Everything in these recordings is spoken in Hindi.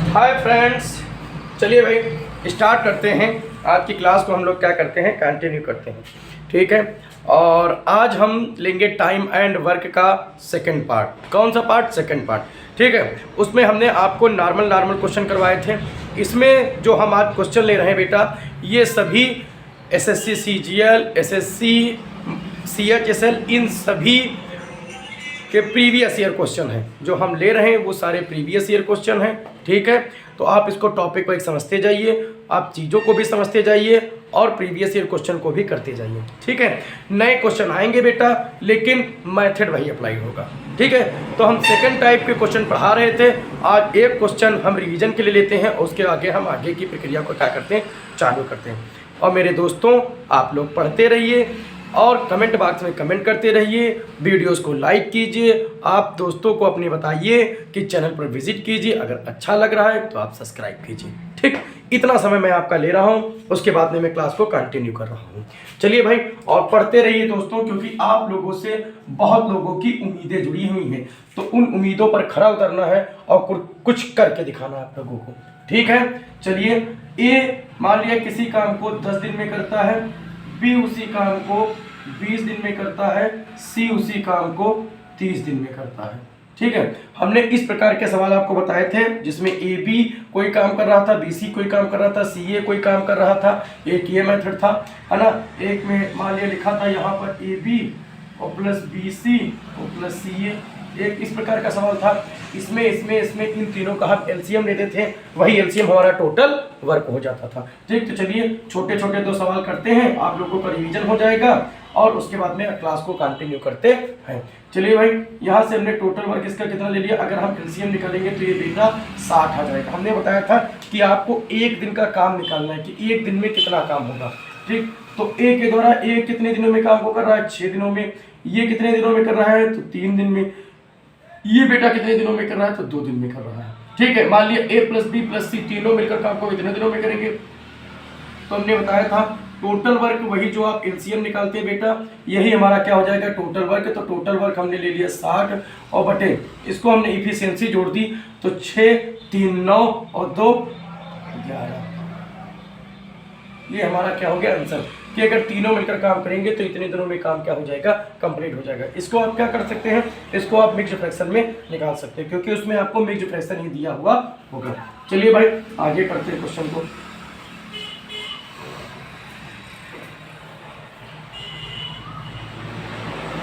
हाय फ्रेंड्स, चलिए भाई स्टार्ट करते हैं। आज की क्लास को हम लोग क्या करते हैं, कंटिन्यू करते हैं, ठीक है। और आज हम लेंगे टाइम एंड वर्क का सेकंड पार्ट। कौन सा पार्ट? सेकंड पार्ट, ठीक है। उसमें हमने आपको नॉर्मल क्वेश्चन करवाए थे। इसमें जो हम आज क्वेश्चन ले रहे हैं बेटा, ये सभी एसएससी सीजीएल, एसएससी सीएचएसएल, इन सभी के प्रीवियस ईयर क्वेश्चन हैं। जो हम ले रहे हैं वो सारे प्रीवियस ईयर क्वेश्चन हैं, ठीक है। तो आप इसको टॉपिक को एक समझते जाइए, आप चीज़ों को भी समझते जाइए और प्रीवियस ईयर क्वेश्चन को भी करते जाइए, ठीक है। नए क्वेश्चन आएंगे बेटा, लेकिन मेथड वही अप्लाई होगा, ठीक है। तो हम सेकंड टाइप के क्वेश्चन पढ़ा रहे थे। आज एक क्वेश्चन हम रिवीजन के लिए लेते हैं और उसके आगे हम आगे की प्रक्रिया को क्या करते हैं, चालू करते हैं। और मेरे दोस्तों, आप लोग पढ़ते रहिए और कमेंट बॉक्स में कमेंट करते रहिए, वीडियोस को लाइक कीजिए, आप दोस्तों को अपने बताइए कि चैनल पर विजिट कीजिए। अगर अच्छा लग रहा है तो आप सब्सक्राइब कीजिए, ठीक। इतना समय मैं आपका ले रहा हूं, उसके बाद में मैं क्लास को कंटिन्यू कर रहा हूं। चलिए भाई, और पढ़ते रहिए दोस्तों, क्योंकि आप लोगों से बहुत लोगों की उम्मीदें जुड़ी हुई हैं। तो उन उम्मीदों पर खरा उतरना है और कुछ करके दिखाना है आप लोगों को, ठीक है। चलिए, ए मान लिया किसी काम को 10 दिन में करता है, बी उसी काम को 20 दिन में करता है, सी उसी काम को 30 दिन में करता है, ठीक है। हमने इस प्रकार के सवाल आपको बताए थे, जिसमें ए बी कोई काम कर रहा था, बी सी कोई काम कर रहा था, सी ए कोई काम कर रहा था। एक ये मेथड था, है ना। एक में मान लिया लिखा था यहाँ पर ए बी और प्लस बी सी और प्लस सी ए, एक इस प्रकार का सवाल था। इसमें इन तीनों का हम एलसीएम लेते थे, वही एलसीएम हमारा टोटल वर्क हो जाता था, ठीक। तो चलिए छोटे छोटे 2 सवाल करते हैं, आप लोगों का रिवीजन हो जाएगा और उसके बाद में क्लास को कंटिन्यू करते हैं। चलिए भाई, यहाँ से हमने टोटल वर्क इसका कितना ले लिया। अगर हम एलसीएम निकालेंगे तो ये बेटा 60 आ जाएगा। हमने बताया था कि आपको एक दिन का काम निकालना है कि एक दिन में कितना काम होगा, ठीक। तो ए के द्वारा ए कितने दिनों में काम को कर रहा है, 6 दिनों में। ये कितने दिनों में कर रहा है, तो 3 दिन में। ये बेटा कितने दिनों में कर रहा है, तो 2 दिन में कर रहा है, ठीक है। मान लिया ए प्लस बी प्लस सी तीनों मिलकर काम को कितने दिनों में करेंगे। तो हमने बताया था टोटल वर्क, वही जो आप एलसीएम निकालते हैं बेटा, यही हमारा क्या हो जाएगा, टोटल वर्क। तो टोटल वर्क हमने ले लिया 60 और बटे इसको हमने इफिशिएंसी जोड़ दी, तो 6 3 9 और 2 11। ये हमारा क्या हो गया आंसर, कि अगर तीनों मिलकर काम करेंगे तो इतने दिनों में काम क्या हो जाएगा, कंप्लीट हो जाएगा। इसको आप क्या कर सकते हैं, इसको आप मिक्स्ड फ्रैक्शन में निकाल सकते हैं, क्योंकि उसमें आपको मिक्स्ड फ्रैक्शन ही दिया हुआ होगा। चलिए भाई, आगे पढ़ते हैं क्वेश्चन को।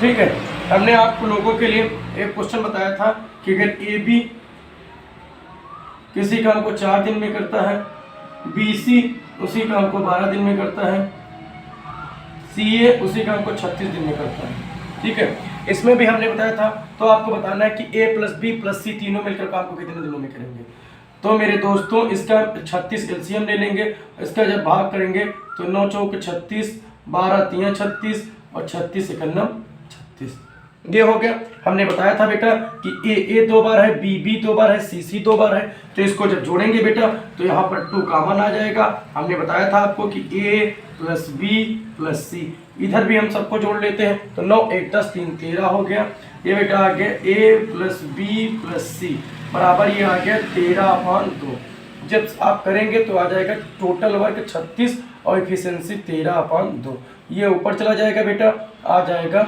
ठीक है, हमने आप लोगों के लिए एक क्वेश्चन बताया था कि अगर ए बी किसी काम को 4 दिन में करता है, बी सी उसी काम को 12 दिन में करता है, सी ए उसी काम को 36 दिन में करता है, ठीक है। इसमें भी हमने बताया था, तो आपको बताना है कि ए प्लस बी प्लस सी तीनों मिलकर काम को कितने दिनों में करेंगे। तो मेरे दोस्तों, इसका 36 एलसीएम ले लेंगे, इसका जब भाग करेंगे तो 9 चौक 36, 12 3 36 और 36 एकन्नम 36। ये हो गया। हमने बताया था बेटा कि ए 2 बार है, बी 2 बार है, सी 2 बार है। तो इसको जब जोड़ेंगे बेटा तो यहाँ पर 2 कॉमन आ जाएगा। हमने बताया था आपको कि ए प्लस बी प्लस सी, इधर भी हम सबको जोड़ लेते हैं, तो 9 1 10 3 13 हो गया। ये बेटा आ गया ए प्लस बी प्लस सी बराबर ये आ गया 13/2। जब आप करेंगे तो आ जाएगा टोटल वर्क 36 और एफिशिएंसी 13/2। ये ऊपर चला जाएगा बेटा, आ जाएगा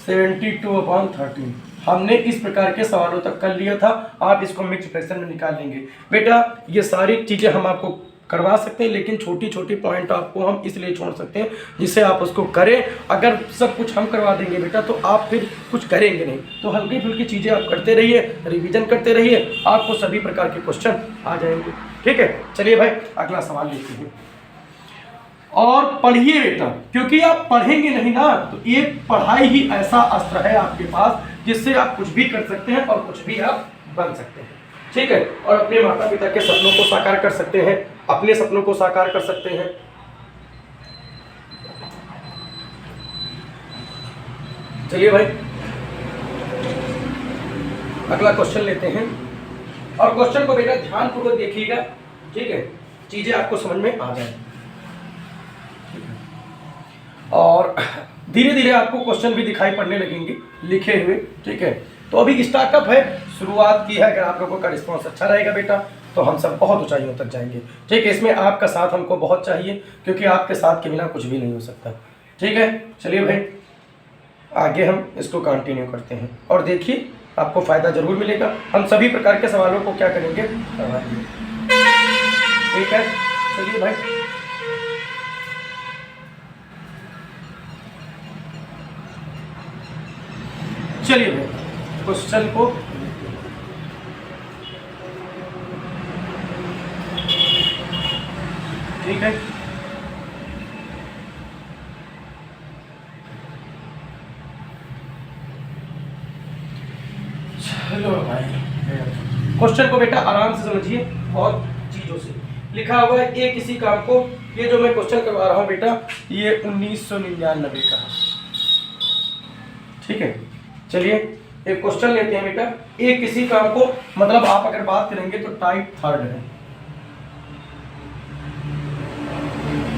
72/13। हमने इस प्रकार के सवालों तक कर लिया था। आप इसको मिक्स फ्रैक्शन में निकाल लेंगे बेटा। ये सारी चीज़ें हम आपको करवा सकते हैं, लेकिन छोटी छोटी पॉइंट आपको हम इसलिए छोड़ सकते हैं जिससे आप उसको करें। अगर सब कुछ हम करवा देंगे बेटा तो आप फिर कुछ करेंगे नहीं। तो हल्की फुल्की चीज़ें आप करते रहिए, रिवीजन करते रहिए, आपको सभी प्रकार के क्वेश्चन आ जाएंगे, ठीक है। चलिए भाई, अगला सवाल लेते हैं और पढ़िए बेटा, क्योंकि आप पढ़ेंगे नहीं ना तो एक पढ़ाई ही ऐसा अस्त्र है आपके पास जिससे आप कुछ भी कर सकते हैं और कुछ भी आप बन सकते हैं, ठीक है। और अपने माता पिता के सपनों को साकार कर सकते हैं, अपने सपनों को साकार कर सकते हैं। चलिए भाई, अगला क्वेश्चन लेते हैं और क्वेश्चन को बेटा ध्यानपूर्वक देखिएगा, ठीक है, चीजें आपको समझ में आ जाए और धीरे धीरे आपको क्वेश्चन भी दिखाई पड़ने लगेंगे लिखे हुए, ठीक है। तो अभी स्टार्टअप है, शुरुआत की है। अगर आप लोगों का रिस्पॉन्स अच्छा रहेगा बेटा तो हम सब बहुत ऊंचाइयों तक जाएंगे। ठीक है, इसमें आपका साथ हमको बहुत चाहिए, क्योंकि आपके साथ के बिना कुछ भी नहीं हो सकता। ठीक है, चलिए भाई आगे हम इसको कंटिन्यू करते हैं और देखिए आपको फ़ायदा ज़रूर मिलेगा। हम सभी प्रकार के सवालों को क्या करेंगे, करवाएंगे। ठीक है, चलिए भाई चलिए भाई क्वेश्चन को ठीक है, चलो भाई क्वेश्चन को बेटा आराम से समझिए, बहुत चीज़ों से लिखा हुआ है। ये किसी काम को, ये जो मैं क्वेश्चन करवा रहा हूँ बेटा ये 1999 का है। ठीक है, चलिए एक क्वेश्चन लेते हैं बेटा। ये किसी काम को, मतलब आप अगर बात करेंगे तो टाइप थर्ड है।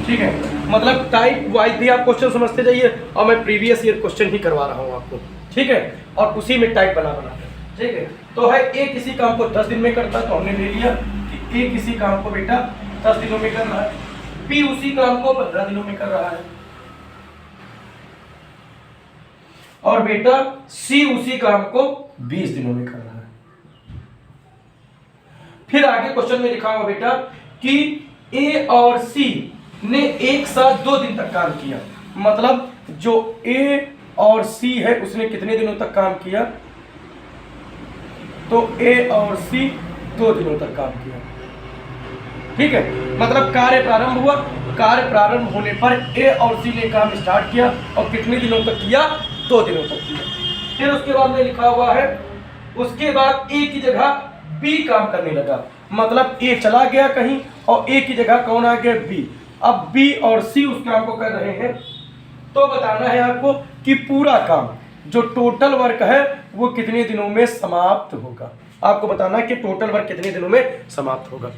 ठीक है, मतलब टाइप वाइज भी आप क्वेश्चन समझते जाइए और मैं प्रीवियस ईयर क्वेश्चन ही करवा रहा हूँ आपको। ठीक है, और उसी में टाइप बना कर। ठीक है, तो है ए किसी काम को 10 दिन में करता है, तो हमने ले लिया कि ए किसी काम को बेटा 10 दिनों में कर रहा है, बी उसी काम को 15 दिनों में कर रहा है, और बेटा सी उसी काम को 20 दिनों में कर रहा है। फिर आगे क्वेश्चन में लिखा हुआ बेटा कि ए और सी ने एक साथ 2 दिन तक काम किया। मतलब जो ए और सी है उसने कितने दिनों तक काम किया, तो ए और सी 2 दिनों तक काम किया। ठीक है, मतलब कार्य प्रारंभ हुआ, कार्य प्रारंभ होने पर ए और सी ने काम स्टार्ट किया और कितने दिनों तक किया, 2 दिनों तक किया। फिर उसके बाद में लिखा हुआ है उसके बाद ए की जगह बी काम करने लगा। मतलब ए चला गया कहीं और ए की जगह कौन आ गया, बी। अब बी और सी उस काम को कर रहे हैं, तो बताना है आपको कि पूरा काम जो टोटल वर्क है वो कितने दिनों में समाप्त होगा। आपको बताना है कि टोटल वर्क कितने दिनों में समाप्त होगा।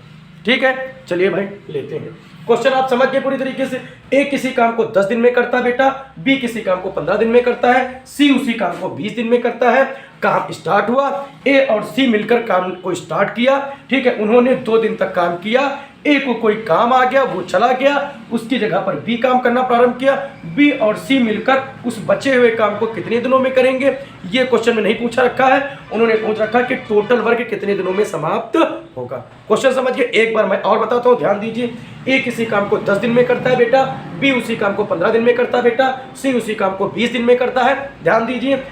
ठीक है, चलिए भाई लेते हैं क्वेश्चन। आप समझ गए पूरी तरीके से। ए किसी काम को 10 दिन में करता है बेटा, बी किसी काम को 15 दिन में करता है, सी उसी काम को 20 दिन में करता है। काम स्टार्ट हुआ, ए और सी मिलकर काम को स्टार्ट किया। ठीक है, उन्होंने 2 दिन तक काम किया। ए को कोई काम आ गया, वो चला गया, उसकी जगह पर बी काम करना प्रारंभ किया। बी और सी मिलकर उस बचे हुए काम को कितने दिनों में करेंगे, ये क्वेश्चन में नहीं पूछा रखा है। उन्होंने पूछ रखा कि टोटल वर्क कितने दिनों में समाप्त होगा। क्वेश्चन समझ गए। एक बार मैं और बताता हूँ, ध्यान दीजिए। ए किसी काम को 10 दिन में करता है बेटा, बी उसी काम को 15 दिन में करता है बेटा, सी उसी काम को 20 दिन में करता है। ध्यान दीजिए,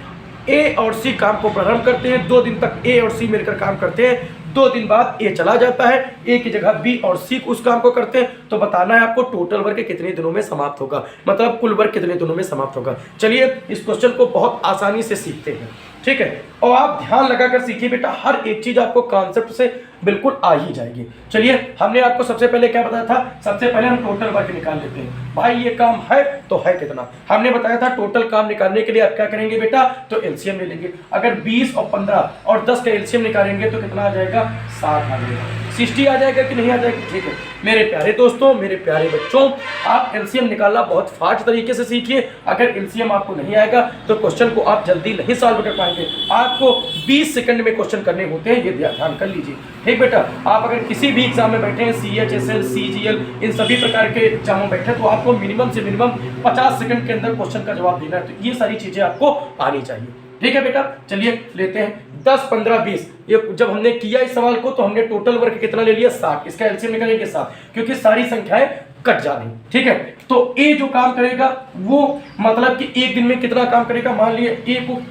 ए और सी काम को प्रारंभ करते हैं, 2 दिन तक ए और सी मिलकर काम करते हैं। 2 दिन बाद ए चला जाता है, ए की जगह बी और सी उस काम को करते हैं। तो बताना है आपको टोटल वर्क कितने दिनों में समाप्त होगा, मतलब कुल वर्क कितने दिनों में समाप्त होगा। चलिए इस क्वेश्चन को बहुत आसानी से सीखते हैं। ठीक है, और आप ध्यान लगाकर सीखिए बेटा, हर एक चीज आपको कॉन्सेप्ट से बिल्कुल आ ही जाएगी। चलिए, हमने आपको सबसे पहले क्या बताया था, सबसे पहले हम टोटल वर्क निकाल लेते हैं। भाई ये काम है तो है कितना, हमने बताया था टोटल काम निकालने के लिए आप क्या करेंगे बेटा, तो एलसीएम ले लेंगे। अगर 20 और 15 और 10 का एलसीएम निकालेंगे तो कितना आ जाएगा, 60 आ जाएगा। 60 आ जाएगा कि नहीं आ जाएगा। ठीक है मेरे प्यारे दोस्तों, मेरे प्यारे बच्चों, आप एलसीएम निकालना बहुत फास्ट तरीके से सीखिए। अगर एलसीएम आपको नहीं आएगा तो क्वेश्चन को आप जल्दी नहीं सॉल्व कर पाएंगे। आपको 20 सेकंड में क्वेश्चन करने होते हैं, ये ध्यान कर लीजिए। ठीक बेटा, आप अगर किसी भी एग्जाम में बैठे हैं, CHSL, CGL, इन सभी प्रकार के एग्जामों में बैठे, तो आपको मिनिमम से मिनिमम 50 सेकंड के अंदर क्वेश्चन का जवाब देना है। तो ये सारी चीजें आपको आनी चाहिए। ठीक है बेटा, चलिए लेते हैं 10, 15, 20। ये जब हमने किया इस सवाल को तो हमने टोटल वर्क कितना ले लिया, 60। इसका एलसीएम निकालेंगे 7, क्योंकि सारी संख्याएं कट जानी। ठीक है, तो ए जो काम करेगा वो मतलब कि एक दिन में कितना काम करेगा, मान लिए ए को,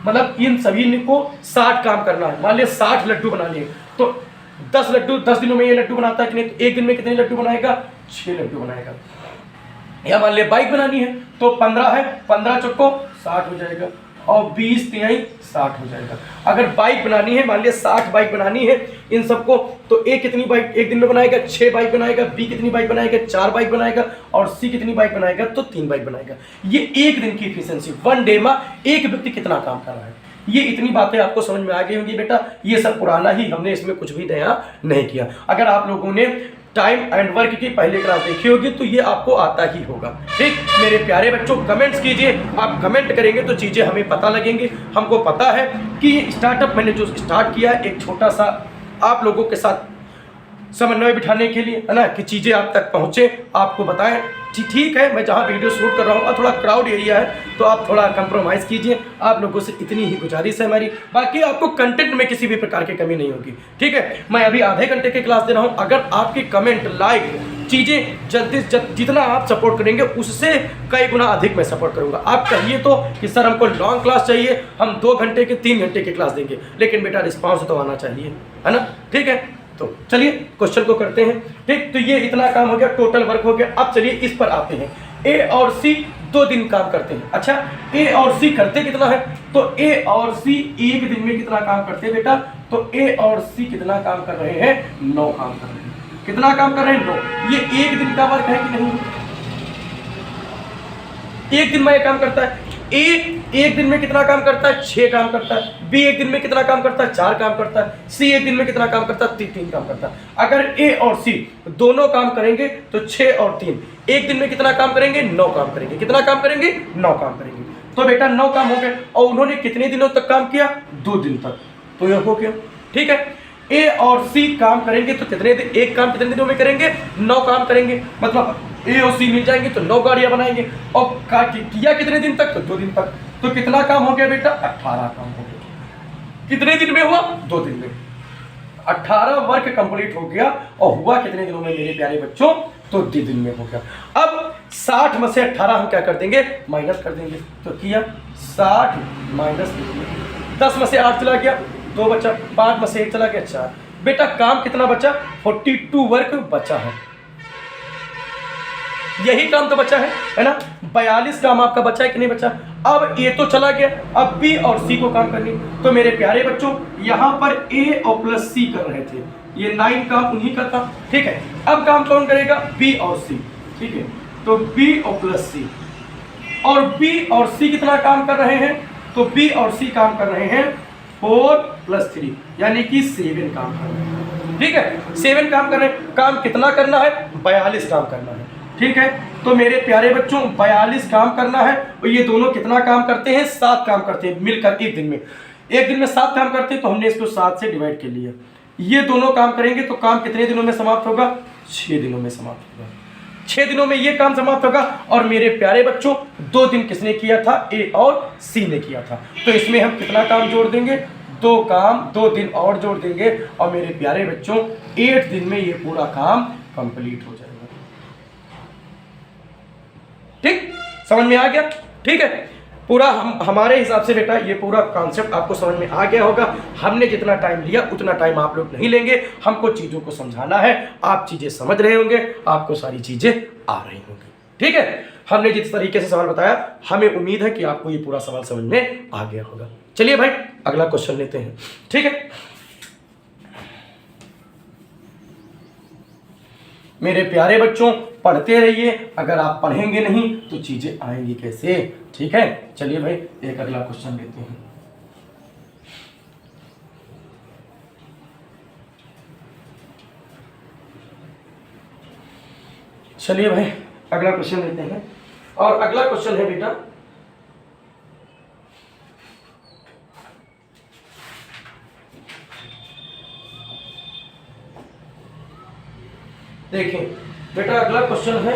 मतलब इन सभी को 60 काम करना है। मान लिया 60 लड्डू बना लिए, तो 10 लड्डू 10 दिनों में ये लड्डू बनाता है कि नहीं, तो एक दिन में कितने लड्डू बनाएगा, 6 लड्डू बनाएगा। या मान लिया बाइक बनानी है तो 15 है, 15 चौको 60 हो जाएगा और 20 तिहाई 60 हो जाएगा। अगर बाइक बनानी है, मान लिया 60 बाइक बनानी है इन सबको, तो ए कितनी बाइक एक दिन में बनाएगा, 6 बाइक बनाएगा। बी कितनी बाइक बनाएगा, 4 बाइक बनाएगा। और सी कितनी बाइक बनाएगा, तो 3 बाइक बनाएगा। ये एक दिन की इफिशिएंसी, 1 डे में एक व्यक्ति कितना काम कर रहा है। ये इतनी बातें आपको समझ में आ गई होंगी बेटा। ये सब पुराना ही, हमने इसमें कुछ भी नया नहीं किया। अगर आप लोगों ने टाइम एंड वर्क की पहली क्लास देखी होगी तो ये आपको आता ही होगा। ठीक मेरे प्यारे बच्चों, कमेंट्स कीजिए, आप कमेंट करेंगे तो चीज़ें हमें पता लगेंगी। हमको पता है कि स्टार्टअप मैंने जो स्टार्ट किया है एक छोटा सा आप लोगों के साथ समन्वय बिठाने के लिए, है ना, कि चीज़ें आप तक पहुँचे, आपको बताएं। ठीक है, मैं जहाँ वीडियो शूट कर रहा हूँ थोड़ा क्राउड एरिया है तो आप थोड़ा कंप्रोमाइज़ कीजिए, आप लोगों से इतनी ही गुजारिश है हमारी। बाकी आपको कंटेंट में किसी भी प्रकार की कमी नहीं होगी। ठीक है, मैं अभी आधे घंटे की क्लास दे रहा हूँ, अगर आपकी कमेंट लाइक चीज़ें जल्दी जितना आप सपोर्ट करेंगे उससे कई गुना अधिक मैं सपोर्ट करूँगा। आप कहिए तो कि सर हमको लॉन्ग क्लास चाहिए, हम 2 घंटे के 3 घंटे की क्लास देंगे, लेकिन बेटा रिस्पॉन्स तो आना चाहिए, है ना। ठीक है, तो चलिए क्वेश्चन को करते हैं। ठीक, तो ये इतना काम हो गया, टोटल वर्क हो गया। अब चलिए इस पर आते हैं। ए और सी 2 दिन काम करते हैं। अच्छा, ए और सी करते कितना है, तो ए और सी एक दिन में कितना काम करते हैं बेटा, तो ए और सी कितना काम कर रहे हैं, 9 काम कर रहे हैं। कितना काम कर रहे हैं, 9। ये एक दिन का वर्क है कि नहीं, एक दिन में ये काम करता है। ए एक दिन में कितना काम करता है, 6 काम करता है। बी एक दिन में कितना काम करता है, 4 काम करता है। सी एक दिन में कितना काम करता है, 3 काम करता है। अगर ए और सी दोनों काम करेंगे तो 6 और 3 एक दिन में कितना काम करेंगे, 9 काम करेंगे। कितना काम करेंगे, 9 काम करेंगे। तो बेटा 9 काम हो गए, और उन्होंने कितने दिनों तक काम किया, 2 दिन तक, तो यह हो गया। ठीक है, ए और सी काम करेंगे तो कितने दिन, एक काम कितने दिनों में करेंगे, 9 काम करेंगे। मतलब ए और सी मिल जाएंगे तो 9 गाड़ियां बनाएंगे, और किया कितने दिन तक, तो 2 दिन तक। तो कितना काम हो गया बेटा, 18 काम हो गया। कितने दिन में हुआ, 2 दिन में 18 वर्क कंप्लीट हो गया। और हुआ कितने दिनों में मेरे प्यारे बच्चों, तो 2 दिन में हो गया। अब 60 में से 18 हम क्या कर देंगे, माइनस कर देंगे। तो किया 60 माइनस 10 में से 8 चला गया, 2 बचा, 5 में से 1 चला गया, 4। बेटा काम कितना बचा, 42 वर्क बचा है। यही काम तो बचा है ना। 42 काम आपका बचा है कि नहीं बचा। अब ए तो चला गया, अब बी और सी को काम करनी। तो मेरे प्यारे बच्चों, यहाँ पर ए और प्लस सी कर रहे थे, ये 9 काम उन्हीं का था। ठीक है, अब काम कौन करेगा, बी और सी। ठीक है, तो बी और प्लस सी, और बी और सी कितना काम कर रहे हैं, तो बी और सी काम कर रहे हैं 4 + 3 यानी कि 7 काम कर रहे हैं। ठीक है, 7 काम कर रहे हैं। काम कितना करना है, 42 काम करना है। ठीक है, तो मेरे प्यारे बच्चों 42 काम करना है, और ये दोनों कितना काम करते हैं, 7 काम करते हैं मिलकर एक दिन में। एक दिन में 7 काम करते हैं, तो हमने इसको 7 से डिवाइड कर लिया। ये दोनों काम करेंगे तो काम कितने दिनों में समाप्त होगा, 6 दिनों में समाप्त होगा। 6 दिनों में ये काम समाप्त होगा। और मेरे प्यारे बच्चों 2 दिन किसने किया था, ए और सी ने किया था। तो इसमें हम कितना काम जोड़ देंगे, 2 काम, 2 दिन और जोड़ देंगे, और मेरे प्यारे बच्चों 8 दिन में ये पूरा काम कंप्लीट हो जाएगा। ठीक, समझ में आ गया। ठीक है, पूरा हमारे हिसाब से बेटा ये पूरा कॉन्सेप्ट आपको समझ में आ गया होगा। हमने जितना टाइम लिया उतना टाइम आप लोग नहीं लेंगे, हमको चीज़ों को समझाना है। आप चीज़ें समझ रहे होंगे, आपको सारी चीज़ें आ रही होंगी। ठीक है, हमने जिस तरीके से सवाल बताया, हमें उम्मीद है कि आपको ये पूरा सवाल समझ में आ गया होगा। चलिए भाई अगला क्वेश्चन लेते हैं। ठीक है, मेरे प्यारे बच्चों पढ़ते रहिए, अगर आप पढ़ेंगे नहीं तो चीजें आएंगी कैसे। ठीक है, चलिए भाई एक अगला क्वेश्चन लेते हैं। चलिए भाई अगला क्वेश्चन लेते हैं, और अगला क्वेश्चन है बेटा, देखिए बेटा अगला क्वेश्चन है,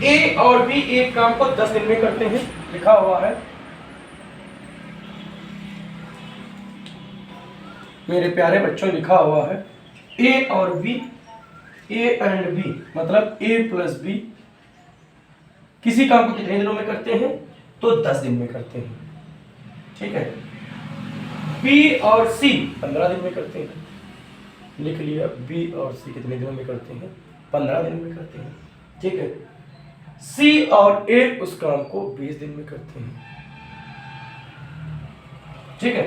ए और बी एक काम को 10 दिन में करते हैं, लिखा हुआ है। मेरे प्यारे बच्चों लिखा हुआ है ए और बी, ए एंड बी मतलब ए प्लस बी किसी काम को कितने दिनों में करते हैं, तो 10 दिन में करते हैं। ठीक है, बी और सी 15 दिन में करते हैं। लिख लिया, बी और सी कितने दिनों में करते हैं, 15 दिन में करते हैं। ठीक है, सी और ए उस काम को 20 दिन में करते हैं। ठीक है,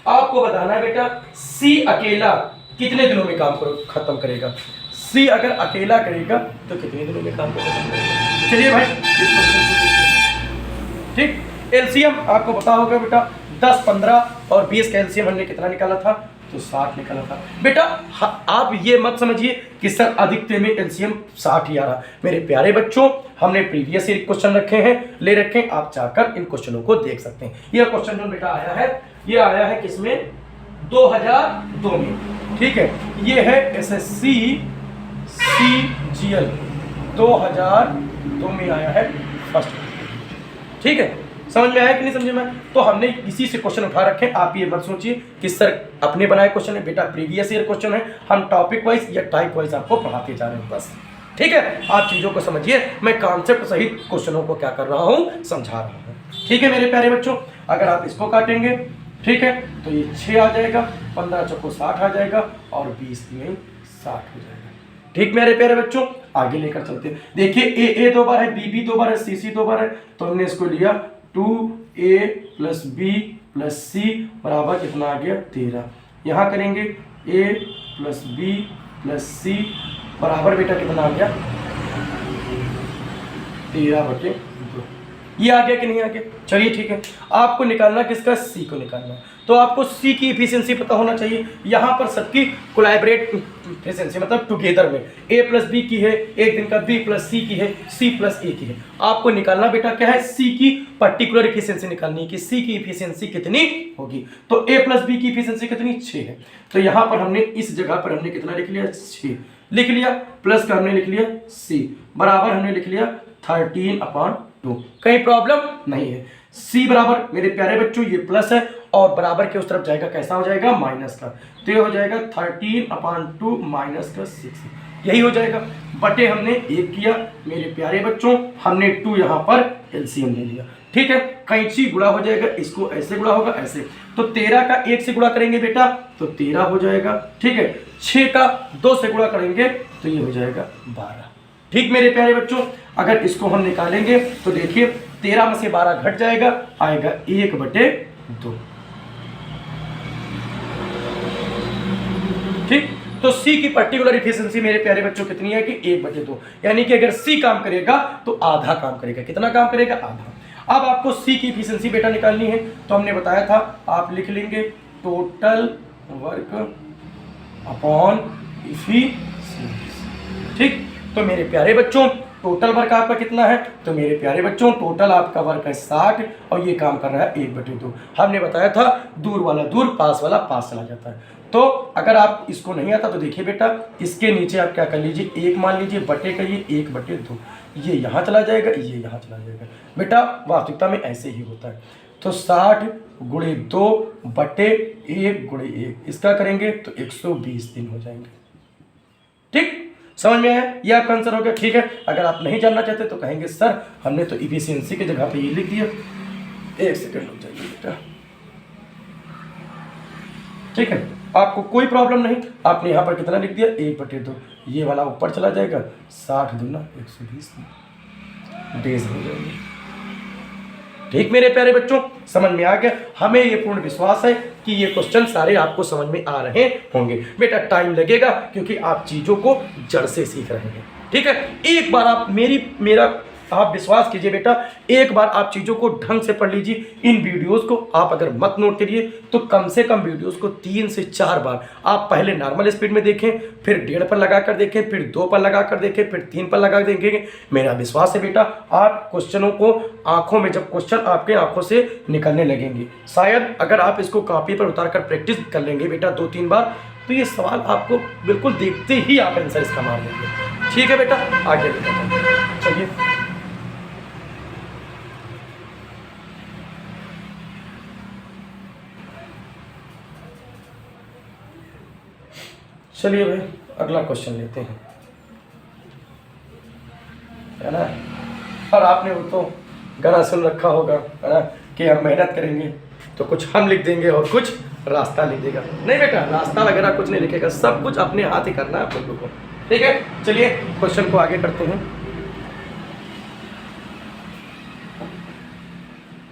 आपको बताना है बेटा सी अकेला कितने दिनों में काम को खत्म करेगा। सी अगर अकेला करेगा तो कितने दिनों में काम को खत्म करेगा। चलिए भाई, ठीक, एलसीएम आपको पता होगा बेटा 10, 15 और 20 का एलसीएम हमने कितना निकाला था, तो 60 निकला था बेटा। आप ये मत समझिए कि सर अधिकतम में एलसीएम 60 ही आ रहा। मेरे प्यारे बच्चों, हमने प्रीवियस ईयर क्वेश्चन रखे हैं, ले रखे हैं, आप जाकर इन क्वेश्चनों को देख सकते हैं। यह क्वेश्चन जो बेटा आया है, ये आया है किसमें, 2002 में, ठीक है। ये है एसएससी सीजीएल 2002 में आया है फर्स्ट, ठीक है। समझ में आया कि नहीं समझ में? तो हमने इसी से क्वेश्चन उठा रखे। आप ये मत सोचिए कि सर अपने बनाए क्वेश्चन है, बेटा प्रीवियस ईयर क्वेश्चन है, हम टॉपिक वाइज या टाइप वाइज आपको पढ़ाते जा रहे हैं बस, ठीक है। आप चीज़ों को समझिए, मैं कॉन्सेप्ट सहित क्वेश्चनों को क्या कर रहा हूँ, समझा रहा हूँ, ठीक है मेरे प्यारे बच्चों। अगर आप इसको काटेंगे, ठीक है, तो ये 6 आ जाएगा, 15 चौको 60 आ जाएगा और 20 में 60 हो जाएगा, ठीक मेरे प्यारे बच्चों। आगे लेकर चलते हैं। देखिए ए 2 बार है, बी 2 बार है, सी 2 बार है, तो हमने इसको लिया 2a + b + c बराबर कितना आ गया, 13। यहाँ करेंगे a + b + c बराबर बेटा कितना आ गया, 13/2। ये आ गया कि नहीं आ गया? चलिए ठीक है। आपको निकालना किसका, सी को निकालना। तो आपको सी की इफिशियंसी पता होना चाहिए। यहाँ पर सबकी कोलैबोरेट इफिशियंसी मतलब टुगेदर में a + b की है, एक दिन का b + c की है, c + a की है। आपको निकालना बेटा क्या है, सी की पर्टिकुलर इफिशियंसी निकालनी है कि सी की इफिशियंसी कितनी होगी। तो a + b की इफिशियंसी कितनी, 6 है। तो यहाँ पर हमने इस जगह पर हमने कितना लिख लिया, 6 लिख लिया, प्लस का हमने लिख लिया c बराबर हमने लिख लिया 13/2। कहीं प्रॉब्लम नहीं है। c बराबर मेरे प्यारे बच्चों ये प्लस है और बराबर के उस तरफ जाएगा, कैसा हो जाएगा, माइनस का। तो ये हो जाएगा 13/2 माइनस का 6, यही हो जाएगा। बटे हमने 1 किया मेरे प्यारे बच्चों, हमने 2 यहाँ पर एलसीएम ले लिया, ठीक है। कैंची गुणा हो जाएगा, इसको ऐसे गुणा होगा ऐसे, तो 13 का 1 से गुणा करेंगे बेटा तो 13 हो जाएगा, ठीक है। 6 का 2 से गुणा करेंगे तो ये हो जाएगा 12, ठीक मेरे प्यारे बच्चों। अगर इसको हम निकालेंगे तो देखिए 13 में से 12 घट जाएगा, आएगा 1/2, ठीक। तो C की पर्टिकुलर इफिशियंसी मेरे प्यारे बच्चों कितनी है कि 1/2, यानी कि अगर C काम करेगा तो आधा काम करेगा। कितना काम करेगा, आधा। अब आपको C की इफिशियंसी बेटा निकालनी है, तो हमने बताया था आप लिख लेंगे टोटल वर्क अपॉन इफिशियंसी, ठीक। तो मेरे प्यारे बच्चों टोटल वर्क आपका कितना है, तो मेरे प्यारे बच्चों टोटल आपका वर्क है 60 और ये काम कर रहा है 1/2। हमने बताया था दूर वाला दूर, पास वाला पास चला जाता है। तो अगर आप इसको नहीं आता तो देखिए बेटा, इसके नीचे आप क्या कर लीजिए, 1 मान लीजिए, बटे करिए 1/2, ये यहाँ चला जाएगा, ये यहाँ चला जाएगा बेटा। वास्तविकता में ऐसे ही होता है। तो 60 × 2 बटे 1 × 1, इसका करेंगे तो 120 दिन हो जाएंगे, ठीक। समझ में आया? ये आपका आंसर हो गया, ठीक है। अगर आप नहीं जानना चाहते तो कहेंगे सर हमने तो इफिशियंसी की जगह पे ये लिख दिया। 1 सेकंड रुक जाइए बेटा, ठीक है। आपको कोई प्रॉब्लम नहीं, आपने यहाँ पर कितना लिख दिया, 1/2, ये वाला ऊपर चला जाएगा, 60 दूना 120 डेज हो जाएंगे, ठीक मेरे प्यारे बच्चों। समझ में आ गया? हमें ये पूर्ण विश्वास है कि ये क्वेश्चन सारे आपको समझ में आ रहे होंगे। बेटा टाइम लगेगा क्योंकि आप चीज़ों को जड़ से सीख रहे हैं, ठीक है। एक बार आप मेरा आप विश्वास कीजिए बेटा, एक बार आप चीज़ों को ढंग से पढ़ लीजिए। इन वीडियोस को आप अगर मत नोट करिए तो कम से कम वीडियोस को 3 से 4 बार आप पहले नॉर्मल स्पीड में देखें, फिर 1.5 पर लगा कर देखें, फिर 2 पर लगा कर देखें, फिर 3 पर लगा देखेंगे। मेरा विश्वास है बेटा आप क्वेश्चनों को आंखों में, जब क्वेश्चन आपके आंखों से निकलने लगेंगे, शायद अगर आप इसको कॉपी पर उतार कर प्रैक्टिस कर लेंगे बेटा 2-3 बार, तो ये सवाल आपको बिल्कुल देखते ही आप आंसर इसका मार देंगे, ठीक है बेटा। आगे बेटा चलिए, चलिए भाई अगला क्वेश्चन लेते हैं, है ना। और आपने वो तो गाना सुन रखा होगा, है ना, कि हम मेहनत करेंगे तो कुछ हम लिख देंगे और कुछ रास्ता लिख देगा। नहीं बेटा, रास्ता वगैरह कुछ नहीं लिखेगा, सब कुछ अपने हाथ ही करना है आप लोगों को, ठीक है। चलिए क्वेश्चन को आगे करते हैं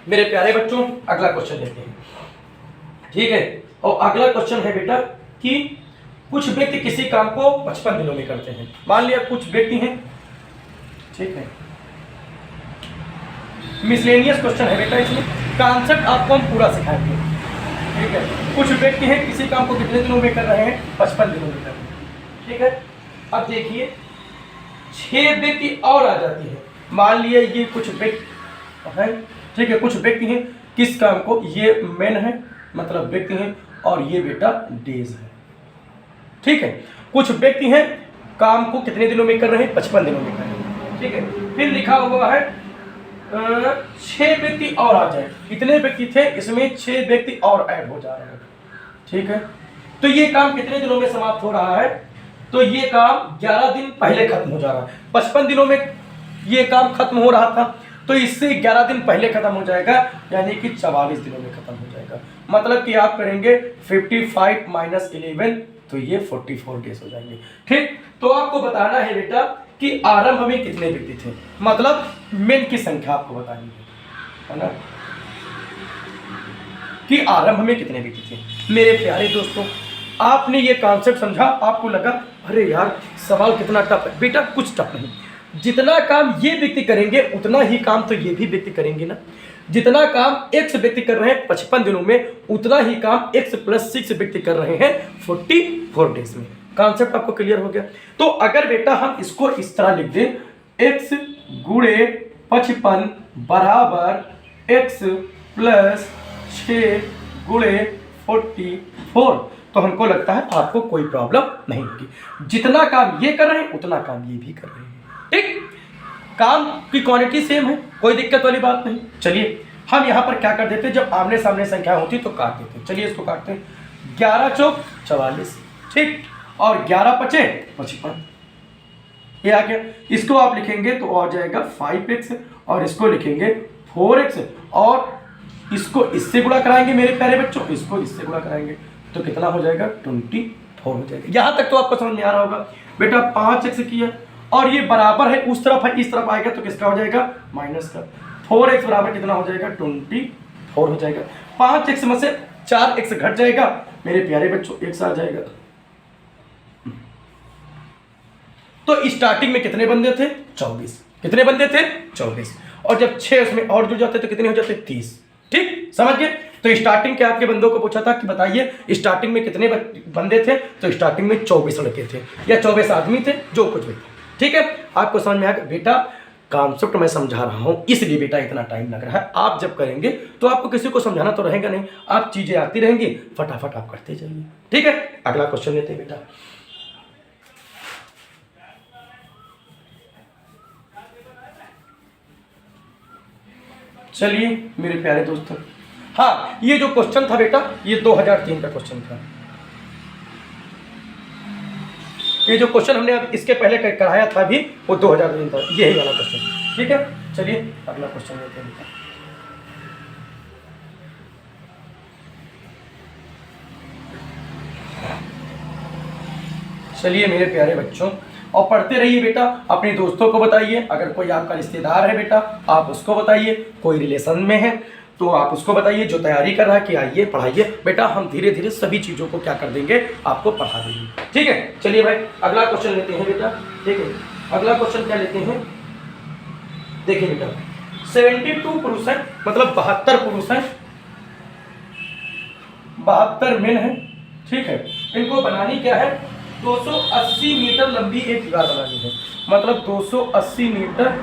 मेरे प्यारे बच्चों। अगला क्वेश्चन लेते हैं, ठीक है। और अगला क्वेश्चन है बेटा कि कुछ व्यक्ति किसी काम को 55 दिनों में करते हैं। मान लिया कुछ व्यक्ति हैं, ठीक है। मिसलेनियस क्वेश्चन है बेटा, इसमें कॉन्सेप्ट आपको हम पूरा सिखाएंगे, ठीक है। कुछ व्यक्ति हैं किसी काम को कितने दिनों में कर रहे हैं, 55 दिनों में कर रहे हैं। ठीक है। अब देखिए 6 व्यक्ति और आ जाती है। मान लिया ये कुछ व्यक्ति है, ठीक है, कुछ व्यक्ति हैं किस काम को, ये मेन है मतलब व्यक्ति हैं, और ये बेटा डेज है। ठीक है। कुछ व्यक्ति हैं काम को कितने दिनों में कर रहे हैं, 55 दिनों में कर रहे हैं। ठीक है। फिर लिखा हुआ है 6 व्यक्ति और आ जाए। कितने व्यक्ति थे इसमें, 6 व्यक्ति और ऐड हो जा रहे हैं। ठीक है। तो ये काम कितने दिनों में समाप्त हो रहा है, तो ये काम 11 दिन पहले खत्म हो जा रहा है। 55 दिनों में ये काम खत्म हो रहा था, तो इससे 11 दिन पहले खत्म हो जाएगा, यानी कि 44 दिनों में खत्म हो जाएगा। मतलब कि आप करेंगे 55 माइनस 11, तो ये 44 डेज हो जाएंगे। ठीक। तो आपको बताना है बेटा कि आरंभ में कितने व्यक्ति थे, मतलब मेन की संख्या आपको बतानी है ना, कि आरंभ में कितने व्यक्ति थे। मेरे प्यारे दोस्तों, आपने ये कॉन्सेप्ट समझा, आपको लगा अरे यार सवाल कितना टफ है, बेटा कुछ टफ नहीं। जितना काम ये व्यक्ति करेंगे उतना ही काम तो ये भी व्यक्ति करेंगे ना। जितना काम x व्यक्ति कर रहे हैं 55 दिनों में, उतना ही काम x + 6 व्यक्ति कर रहे हैं 44 डेज में। कॉन्सेप्ट आपको क्लियर हो गया। तो अगर बेटा हम इसको इस तरह लिख दें, x गुणे 55 बराबर x + 6 गुणे 44, तो हमको लगता है आपको कोई प्रॉब्लम नहीं होगी। जितना काम ये कर रहे हैं उतना काम ये भी कर रहे हैं। ठीक। काम की क्वांटिटी सेम है, कोई दिक्कत वाली बात नहीं। चलिए हम यहाँ पर क्या कर देते हैं, जब आमने सामने संख्या होती तो काट देते हैं। चलिए इसको काटते हैं। 11 चौक 44, ठीक, और 11 पचे 55, ये आ गया। इसको आप लिखेंगे तो आ जाएगा 5x, और इसको लिखेंगे 4x, और इसको इससे गुणा कराएंगे मेरे प्यारे बच्चों, इसको इससे गुणा कराएंगे तो कितना हो जाएगा, 24 हो जाएगा। यहाँ तक तो आपको समझ में आ रहा होगा। बेटा 5x किया, और ये बराबर है उस तरफ है, इस तरफ आएगा तो किसका हो जाएगा, माइनस का। 4x बराबर कितना हो जाएगा, 24 हो जाएगा। 5x में से 4x घट जाएगा मेरे प्यारे बच्चों, x आ जाएगा। तो स्टार्टिंग में कितने बंदे थे, 24। कितने बंदे थे, 24, और जब 6 उसमें और जुड़ जाते तो कितने हो जाते, 30। ठीक, समझ गए। तो स्टार्टिंग के आपके बंदों को पूछा था कि बताइए स्टार्टिंग में कितने बंदे थे, तो स्टार्टिंग में 24 लड़के थे या 24 आदमी थे, जो कुछ भी थे। ठीक है, आपको समझ में आ गया। बेटा कॉन्सेप्ट मैं समझा रहा हूं, इसलिए बेटा इतना टाइम लग रहा है। आप जब करेंगे तो आपको किसी को समझाना तो रहेगा नहीं, आप चीजें आती रहेंगी, फटाफट आप करते जाइए। ठीक है, अगला क्वेश्चन लेते हैं बेटा। चलिए मेरे प्यारे दोस्तों, हाँ ये जो क्वेश्चन था बेटा, ये 2003 का क्वेश्चन था। ये जो क्वेश्चन हमने अब इसके पहले कराया था भी, वो 2003 था, यही वाला क्वेश्चन। ठीक है, चलिए अगला क्वेश्चन लेते हैं बेटा। चलिए मेरे प्यारे बच्चों, और पढ़ते रहिए बेटा, अपने दोस्तों को बताइए, अगर कोई आपका रिश्तेदार है बेटा आप उसको बताइए, कोई रिलेशन में है तो आप उसको बताइए, जो तैयारी कर रहा है कि आइए पढ़ाइए। बेटा हम धीरे धीरे सभी चीज़ों को क्या कर देंगे, आपको पढ़ा देंगे। ठीक है, चलिए भाई अगला क्वेश्चन लेते हैं बेटा। ठीक है, अगला क्वेश्चन क्या लेते हैं, देखिए बेटा 72 पुरुष है, मतलब 72 पुरुष है, 72 मेन है। ठीक है, इनको बनानी क्या है, 280 मीटर लंबी एक दीवार बनानी है, मतलब 280 मीटर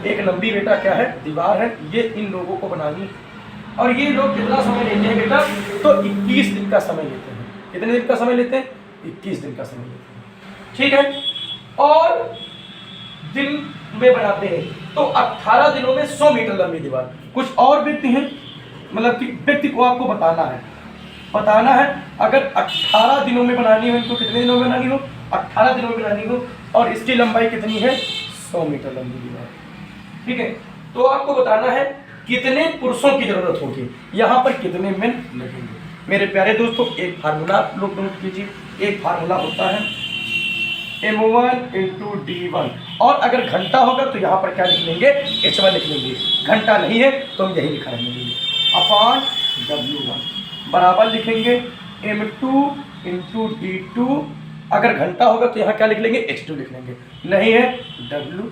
एक लंबी बेटा क्या है, दीवार है, ये इन लोगों को बनानी। और ये लोग कितना समय लेते हैं बेटा, तो 21 दिन का समय लेते हैं। कितने दिन का समय लेते हैं, 21 दिन का समय लेते हैं। ठीक है, और दिन में बनाते हैं तो 18 दिनों में 100 मीटर लंबी दीवार। कुछ और व्यक्ति हैं, मतलब कि व्यक्ति को आपको बताना है अगर 18 दिनों में बनानी हो, इनको कितने दिनों में बनानी हो, 18 दिनों में बनानी हो, और इसकी लंबाई कितनी है, 100 मीटर लंबी दीवार। ठीक है, तो आपको बताना है कितने पुरुषों की जरूरत होगी, यहाँ पर कितने मेन लगेंगे। मेरे प्यारे दोस्तों एक फार्मूला आप लोग नोट कीजिए, एक फार्मूला होता है M1 × D1, और अगर घंटा होगा तो यहाँ पर क्या लिख लेंगे, H1 लिख लेंगे। घंटा नहीं है तो हम यही लिखा रहेंगे, अपॉन W1 बराबर लिखेंगे M2 × D2। अगर घंटा होगा तो यहाँ क्या लिख लेंगे, H2 लिख लेंगे, नहीं है W2।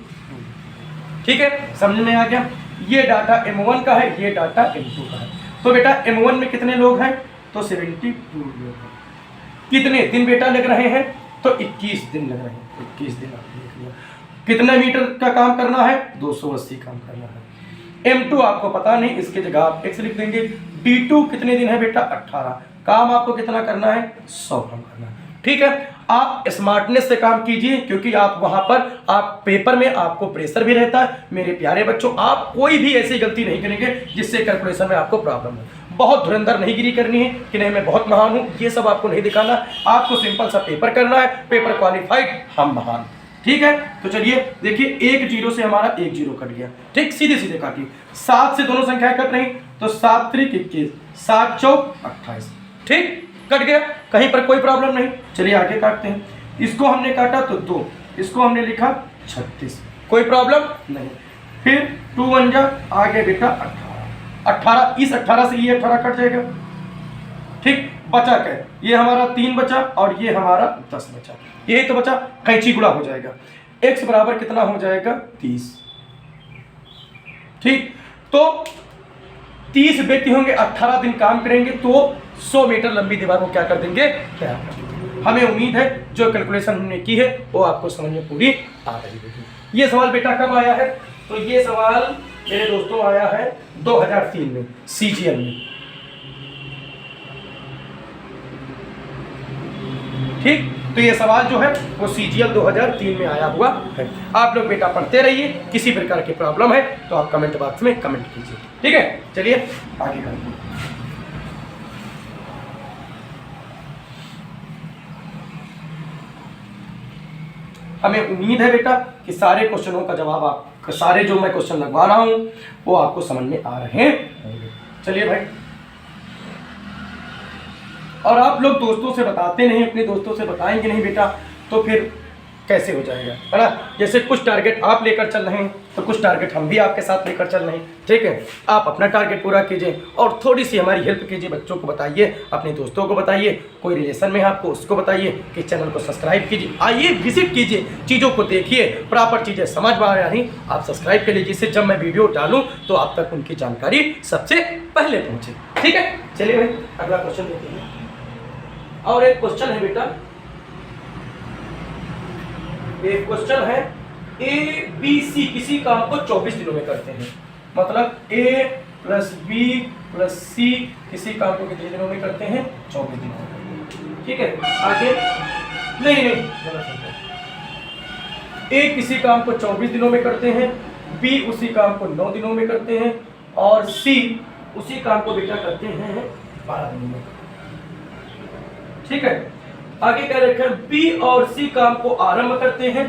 ठीक है, समझ में आ गया। ये डाटा M1 का है, ये डाटा M2 का है। तो बेटा M1 में कितने लोग हैं, तो 72 लोग हैं। कितने दिन बेटा लग रहे हैं, तो 21 दिन लग रहे हैं, 21 दिन आपने लिख लिया। कितने मीटर का काम करना है, 280 काम करना है। M2 आपको पता नहीं, इसकी जगह आप x लिख देंगे। D2 कितने दिन है बेटा, 18। काम आपको कितना करना है, 100 काम करना है। ठीक है, आप स्मार्टनेस से काम कीजिए, क्योंकि आप वहां पर आप पेपर में आपको प्रेशर भी रहता है। मेरे प्यारे बच्चों, आप कोई भी ऐसी गलती नहीं करेंगे जिससे कैलकुलेशन में आपको प्रॉब्लम हो। बहुत धुरंधर नहीं गिरी करनी है कि नहीं मैं बहुत महान हूं, ये सब आपको नहीं दिखाना। आपको सिंपल सा पेपर करना है, पेपर क्वालिफाइड, हम महान। ठीक है, तो चलिए देखिए, 1 0 से हमारा 1 0 कट गया। ठीक, सीधे सीधे काटिए। 7 से दोनों संख्याएं कट रही, तो 7 3 21, 7 4 28। ठीक, कट गया, कहीं पर कोई प्रॉब्लम नहीं। चलिए आगे काटते हैं। इसको हमने काटा तो 2, इसको हमने लिखा 36, कोई प्रॉब्लम नहीं। फिर 2 1 जा, आगे बेटा 18, इस 18 से ये 18 कट जाएगा। ठीक, बचा क्या, ये हमारा 3 बचा और ये हमारा 10 बचा, यही तो बचा। कैंची गुणा हो जाएगा, x बराबर कितना हो जाएगा, 30। ठीक, तो 30 व्यक्ति होंगे, 18 दिन काम करेंगे, तो 100 मीटर लंबी दीवार को क्या कर देंगे, तैयार कर देंगे। हमें उम्मीद है जो कैलकुलेशन हमने की है वो आपको समझ में पूरी आ रही है। ये सवाल बेटा कब आया है, तो ये सवाल मेरे दोस्तों आया है 2003 में CGL में। ठीक, तो ये सवाल जो है वो CGL 2003 में आया हुआ है। आप लोग बेटा पढ़ते रहिए, किसी प्रकार की प्रॉब्लम है तो आप कमेंट बॉक्स में कमेंट कीजिए। ठीक है, चलिए आगे करते हैं। हमें उम्मीद है बेटा कि सारे क्वेश्चनों का जवाब आप, सारे जो मैं क्वेश्चन लगवा रहा हूं वो आपको समझ में आ रहे हैं। चलिए भाई, और आप लोग दोस्तों से बताते नहीं, अपने दोस्तों से बताएंगे नहीं बेटा, तो फिर कैसे हो जाएगा, है ना। जैसे कुछ टारगेट आप लेकर चल रहे हैं तो कुछ टारगेट हम भी आपके साथ लेकर चल रहे हैं। ठीक है, आप अपना टारगेट पूरा कीजिए और थोड़ी सी हमारी हेल्प कीजिए। बच्चों को बताइए, अपने दोस्तों को बताइए, कोई रिलेशन में है आपको उसको बताइए कि चैनल को सब्सक्राइब कीजिए। आइए विजिट कीजिए, चीज़ों को देखिए, प्रॉपर चीज़ें समझ में आ रही आप सब्सक्राइब कर लीजिए, जिससे जब मैं वीडियो डालूँ तो आप तक उनकी जानकारी सबसे पहले पहुँचे। ठीक है, चलिए भाई अगला क्वेश्चन देखते हैं। और एक क्वेश्चन है बेटा, एक क्वेश्चन है ABC किसी काम को 24 दिनों में करते हैं। मतलब A + B + C किसी काम को कितने दिनों में करते हैं, 24 दिनों में। ठीक है, आगे नहीं A किसी काम को 24 दिनों में करते हैं, B उसी काम को 9 दिनों में करते हैं और C उसी काम को बेटा करते हैं 12 दिनों में। ठीक है, आगे क्या रखा है, B और C काम को आरंभ करते हैं,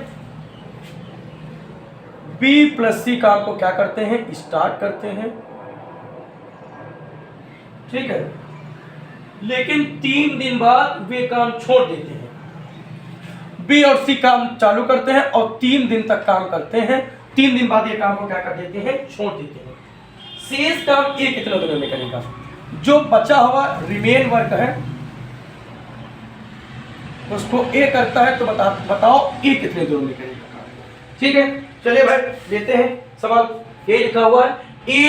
B + C काम को क्या करते हैं, स्टार्ट करते हैं। ठीक है, लेकिन 3 दिन बाद वे काम छोड़ देते हैं। B और C काम चालू करते हैं और 3 दिन तक काम करते हैं, 3 दिन बाद ये काम को क्या कर देते हैं, छोड़ देते हैं। शेष काम A कितने दिनों में करेगा, जो बचा हुआ रिमेन वर्क है उसको A करता है, तो बताओ A कितने दिनों में करेगा। ठीक है, चलिए भाई लेते हैं सवाल। ये लिखा हुआ है A,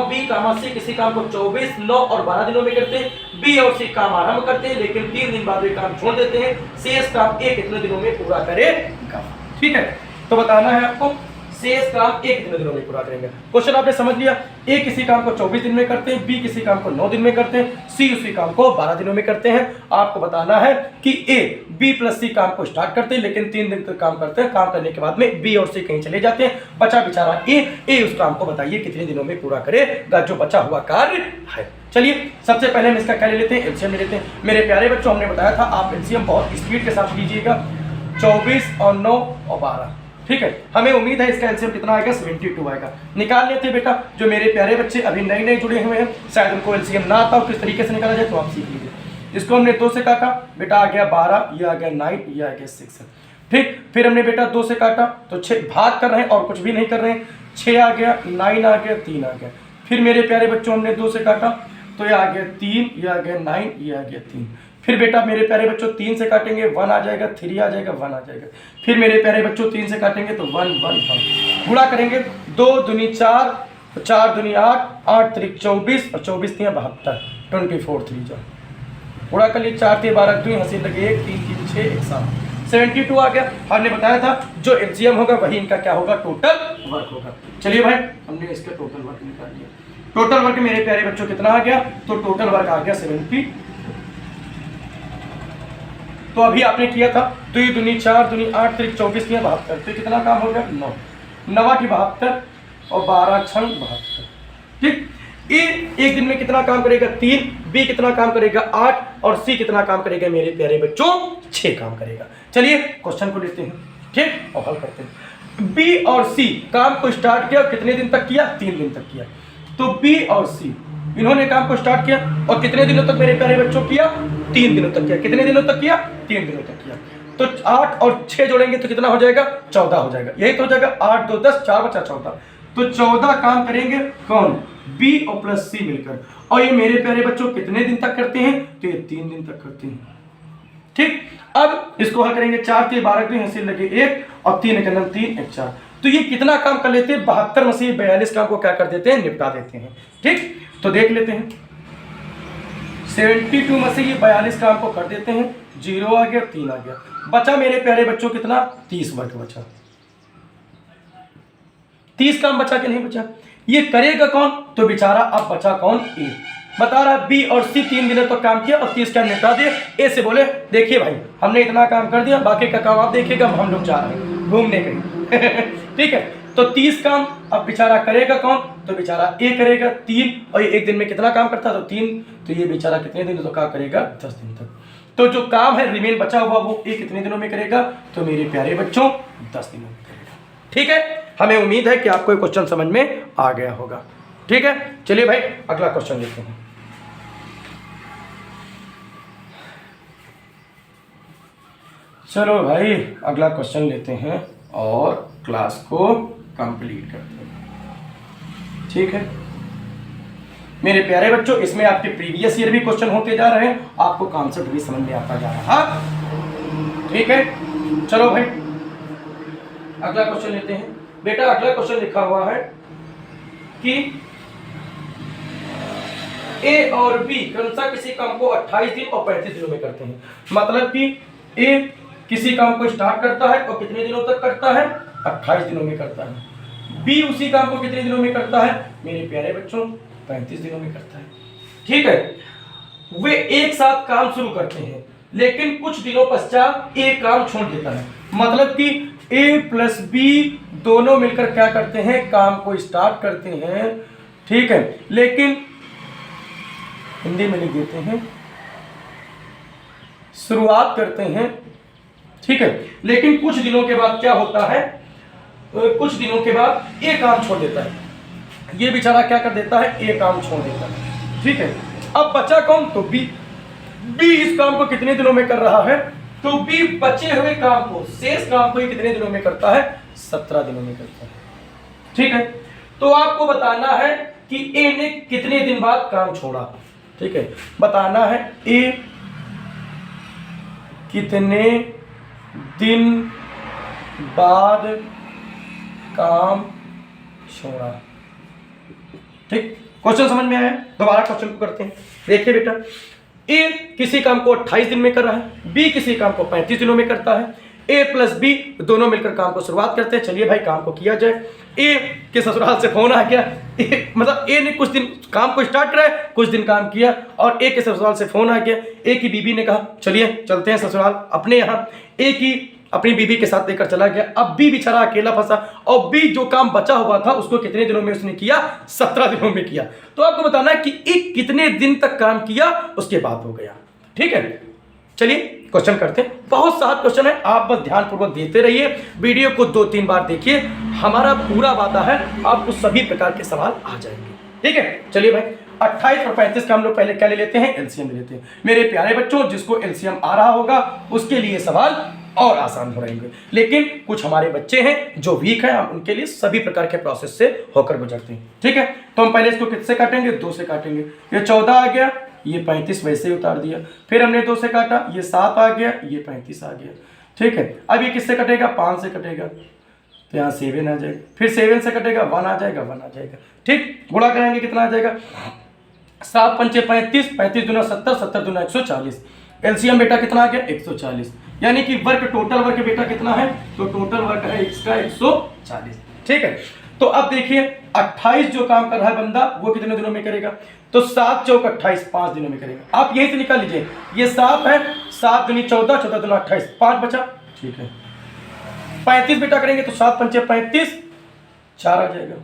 B, C किसी काम को 24, 9 और 12 दिनों में करते हैं। B और C काम आरंभ करते हैं, लेकिन 3 दिन बाद वे काम छोड़ देते हैं। शेष काम A कितने दिनों में पूरा करेगा। ठीक है, तो बताना है आपको शेष काम A कितने दिनों में पूरा करेंगे। क्वेश्चन आपने समझ लिया, A किसी काम को 24 दिन में करते हैं, B किसी काम को 9 दिन में करते हैं, C उसी काम को 12 दिनों में करते हैं। आपको बताना है कि A, B + C काम को स्टार्ट करते हैं, लेकिन 3 दिन तक काम करते हैं। काम करने के बाद में B और C कहीं चले जाते हैं, बचा बेचारा A उस काम को बताइए कितने दिनों में पूरा करेगा जो बचा हुआ कार्य है। चलिए सबसे पहले हम इसका क्या ले लेते हैं, एलसीएम ले लेते हैं। मेरे प्यारे बच्चों, हमने बताया था आप एलसीएम बहुत स्पीड के साथ लीजिएगा, 24 और 9 और 12। ठीक है, हमें उम्मीद है इसका एलसीएम कितना आएगा, 72 आएगा। निकाल लेते हैं बेटा। जो मेरे प्यारे बच्चे अभी नए नए जुड़े हुए हैं, शायद उनको एलसीएम ना आता हो किस तरीके से निकाला जाए, तो आप सीख लीजिए। इसको हमने 2 से काटा, बेटा आ गया 12, ये आ गया 9, ये आ गया 6। ठीक, फिर हमने बेटा 2 से काटा तो 6 भाग कर रहे हैं और कुछ भी नहीं कर रहे हैं, 6 आ गया, 9 आ गया, 3 आ गया। फिर मेरे प्यारे बच्चों हमने 2 से काटा तो ये आ गया 3, ये आ गया 9, ये आ गया 3। फिर बेटा मेरे प्यारे बच्चों 3 से काटेंगे, 1 आ जाएगा, 3 आ जाएगा, 1 आ जाएगा। फिर मेरे प्यारे बच्चों 3 से काटेंगे तो 1 1 1 गुणा करेंगे, 2 दूनी 4, तो 4 दूनी 8, 8 त्रिक 24 और 24 3 72, 24 3 जो पूरा कर लिए। 4 3 12 2 हंसी लगे 1 3 3 6 1 7, 72 आ गया। हमने बताया था जो एलसीएम होगा वही इनका क्या होगा, टोटल वर्क होगा। चलिए भाई हमने इसका टोटल वर्क निकाल लिया। टोटल वर्क मेरे प्यारे बच्चों कितना आ गया, तो टोटल वर्क आ गया 70। तो अभी आपने किया था 2 दूनी 4 दूनी 8 त्रिक 24 3 72, तो कितना काम हो गया 9, 9 8 72 और 12 6 72। ठीक, ए एक दिन में कितना काम करेगा 3, बी कितना काम करेगा 8 और सी कितना काम करेगा मेरे प्यारे बच्चों 6 काम करेगा। चलिए क्वेश्चन को लेते हैं, ठीक, और हल करते हैं। बी और सी काम को स्टार्ट किया, कितने दिन तक किया, 3 दिन तक किया। तो बी और सी इन्होंने काम को स्टार्ट किया और कितने दिनों तक मेरे प्यारे बच्चों किया, 3 दिनों तक किया। कितने दिनों तक किया, 3 दिनों तक किया। तो 8 और 6 जोड़ेंगे तो कितना हो जाएगा, 14 हो जाएगा। यही तो हो जाएगा 8 2 10, 4 बचा 14। तो 14 काम करेंगे कौन, बी और प्लस सी मिलकर। और ये मेरे प्यारे बच्चों कितने दिन तक करते हैं, तो ये 3 दिन तक करते हैं। ठीक, अब इसको हल करेंगे। 4 3 12 2 हंसी लगे 1 और 3 1 9 3 1 4। तो ये कितना काम कर लेते हैं, 72 में से 42 काम को क्या कर देते हैं, निपटा देते हैं। ठीक, तो देख लेते हैं 72 में से ये 42 काम को कर देते हैं। 0 आ गया, 3 आ गया, बचा मेरे प्यारे बच्चों कितना, 30 वर्क बचा। 30 काम बचा कि नहीं बचा, ये करेगा कौन, तो बेचारा अब बचा कौन, ए। बता रहा बी और सी 3 दिनों तक काम किया और 30 काम निपटा दिए। ए से बोले देखिए भाई हमने इतना काम कर दिया, बाकी का काम आप देखिएगा, हम लोग जा रहे हैं घूमने कहीं। ठीक है, तो 30 काम अब बेचारा करेगा कौन, तो बेचारा ए करेगा 3, और ये एक दिन में कितना काम करता, तो 3। तो ये बेचारा कितने दिन तो काम करेगा, 10 दिन तक। तो जो काम है रिमेन बचा हुआ वो ए कितने दिनों में करेगा, तो मेरे प्यारे बच्चों 10 दिनों में करेगा। ठीक है, हमें उम्मीद है कि आपको ये क्वेश्चन समझ में आ गया होगा। ठीक है, चलिए भाई अगला क्वेश्चन लेते हैं। चलो भाई अगला क्वेश्चन लेते हैं और क्लास को कंप्लीट करते हैं। ठीक है मेरे प्यारे बच्चों, इसमें आपके प्रीवियस ईयर भी क्वेश्चन होते जा रहे हैं, आपको कॉन्सेप्ट भी समझ में आता जा रहा है। ठीक है, चलो भाई अगला क्वेश्चन लेते हैं। बेटा अगला क्वेश्चन लिखा हुआ है कि ए और बी क्रमशः किसी काम को 28 दिन और 35 दिनों में करते हैं। मतलब कि ए किसी काम को स्टार्ट करता है और कितने दिनों तक करता है, 28 दिनों में करता है। बी उसी काम को कितने दिनों में करता है, मेरे प्यारे बच्चों 35 दिनों में करता है। ठीक है, वे एक साथ काम शुरू करते हैं लेकिन कुछ दिनों पश्चात ए काम छोड़ देता है। मतलब कि ए प्लस बी दोनों मिलकर क्या करते हैं, काम को स्टार्ट करते हैं। ठीक है, लेकिन हिंदी में लिख देते हैं, शुरुआत करते हैं। ठीक है, लेकिन कुछ दिनों के बाद क्या होता है, कुछ दिनों के बाद ए काम छोड़ देता है। ये बेचारा क्या कर देता है, ए काम छोड़ देता है। ठीक है, अब बचा कौन, तो बी। बी इस काम को कितने दिनों में कर रहा है, तो बी बचे हुए काम को, शेष काम को कितने दिनों में करता है, 17 दिनों में करता है। ठीक है, तो आपको बताना है कि ए ने कितने दिन बाद काम छोड़ा। ठीक है, बताना है ए कितने दिन बाद काम छोड़ा। ठीक, क्वेश्चन समझ में आया, दोबारा क्वेश्चन को करते हैं। देखिए बेटा, ए किसी काम को 28 दिन में कर रहा है, बी किसी काम को 35 दिनों में करता है। ए प्लस बी दोनों मिलकर काम को शुरुआत करते हैं। चलिए भाई काम को किया जाए। ए के ससुराल से फोन आ गया, मतलब ए ने कुछ दिन काम को स्टार्ट करा, कुछ दिन काम किया और ए के ससुराल से फोन आ गया। ए की बीबी ने कहा चलिए चलते हैं ससुराल अपने यहाँ। ए की अपनी बीबी के साथ लेकर चला गया। अब बी बेचारा अकेला फंसा और बी जो काम बचा हुआ था उसको कितने दिनों में उसने किया, 17 दिनों में किया। तो आपको बताना है कि एक कितने दिन तक काम किया, उसके बाद हो गया। ठीक है, चलिए क्वेश्चन करते हैं। बहुत सारा क्वेश्चन है, आप बस ध्यानपूर्वक देते रहिए, वीडियो को 2-3 बार देखिए। हमारा पूरा वादा है आपको सभी प्रकार के सवाल आ जाएंगे। ठीक है, चलिए भाई 28 और 35 का हम लोग पहले क्या ले लेते हैं, एलसीएम ले लेते हैं। मेरे प्यारे बच्चों, जिसको एलसीएम आ रहा होगा उसके लिए सवाल और आसान हो रहेंगे, लेकिन कुछ हमारे बच्चे हैं जो वीक हैं, हम उनके लिए सभी प्रकार के प्रोसेस से होकर गुजरते हैं। ठीक है, तो हम पहले इसको किससे काटेंगे, 2 से काटेंगे। ये 14 आ गया, ये 35 वैसे ही उतार दिया। फिर हमने 2 से काटा, ये 7 आ गया, ये 35 आ गया। ठीक है, अब ये किससे कटेगा, 5 से कटेगा, तो यहाँ 7 आ जाएगा, फिर 7 से कटेगा 1 आ जाएगा, 1 आ जाएगा। ठीक, गुणा कराएंगे कितना आ जाएगा, 7 पंचे 35, 35 दूना 70, 70 दूना 140। एलसीएम बेटा कितना आ गया 140, यानी कि वर्क टोटल वर्क बेटा कितना है, तो टोटल वर्क है इसका 140। ठीक है, तो अब देखिए 28 जो काम कर रहा है बंदा वो कितने दिनों में करेगा, तो 7 चौक 28 5 दिनों में करेगा। आप यहीं से निकाल लीजिए, ये 7 है, 7 दूनी 14, 14 दूना 28, 5 बचा। ठीक है, 35 बेटा करेंगे तो 7 पंचे 35, 4 आ जाएगा।